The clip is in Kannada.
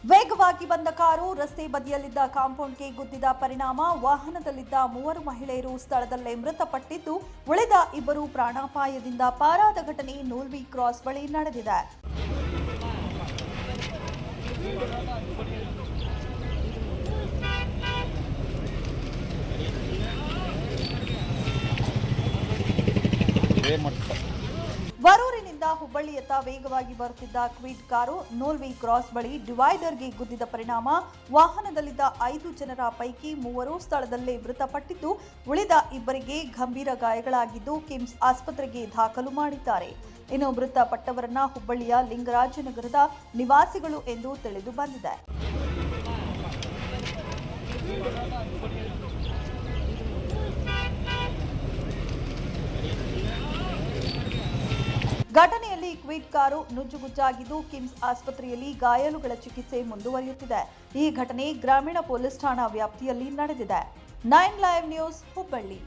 ವೇಗವಾಗಿ ಬಂದ ಕಾರು ರಸ್ತೆ ಬದಿಯಲ್ಲಿದ್ದ ಕಾಂಪೌಂಡ್ಗೆ ಗುದ್ದಿದ ಪರಿಣಾಮ ವಾಹನದಲ್ಲಿದ್ದ 3 ಮಹಿಳೆಯರು ಸ್ಥಳದಲ್ಲೇ ಮೃತಪಟ್ಟಿದ್ದು, ಉಳಿದ 2 ಪ್ರಾಣಾಪಾಯದಿಂದ ಪಾರಾದ ಘಟನೆ ನೂಲ್ವಿ ಕ್ರಾಸ್ ಬಳಿ ನಡೆದಿದೆ. ವರೂರಿನಿಂದ ಹುಬ್ಬಳ್ಳಿಯತ್ತ ವೇಗವಾಗಿ ಬರುತ್ತಿದ್ದ ಕ್ವಿಡ್ ಕಾರು ನೂಲ್ವಿ ಕ್ರಾಸ್ ಬಳಿ ಡಿವೈಡರ್ಗೆ ಗುದ್ದಿದ ಪರಿಣಾಮ ವಾಹನದಲ್ಲಿದ್ದ 5 ಜನರ ಪೈಕಿ 3 ಸ್ಥಳದಲ್ಲೇ ಮೃತಪಟ್ಟಿದ್ದು, ಉಳಿದ 2ರಿಗೆ ಗಂಭೀರ ಗಾಯಗಳಾಗಿದ್ದು ಕಿಮ್ಸ್ ಆಸ್ಪತ್ರೆಗೆ ದಾಖಲು ಮಾಡಿದ್ದಾರೆ. ಇನ್ನು ಮೃತಪಟ್ಟವರನ್ನ ಹುಬ್ಬಳ್ಳಿಯ ಲಿಂಗರಾಜನಗರದ ನಿವಾಸಿಗಳು ಎಂದು ತಿಳಿದು ಬಂದಿದೆ. ಘಟನೆಯಲ್ಲಿ ಕ್ವಿಡ್ ಕಾರು ನುಜ್ಜುಗುಜ್ಜಾಗಿದ್ದು ಕಿಮ್ಸ್ ಆಸ್ಪತ್ರೆಯಲ್ಲಿ ಗಾಯಾಳುಗಳ ಚಿಕಿತ್ಸೆ ಮುಂದುವರಿಯುತ್ತಿದೆ. ಈ ಘಟನೆ ಗ್ರಾಮೀಣ ಪೊಲೀಸ್ ಠಾಣಾ ವ್ಯಾಪ್ತಿಯಲ್ಲಿ ನಡೆದಿದೆ. 9 ಲೈವ್ ನ್ಯೂಸ್ ಹುಬ್ಬಳ್ಳಿ.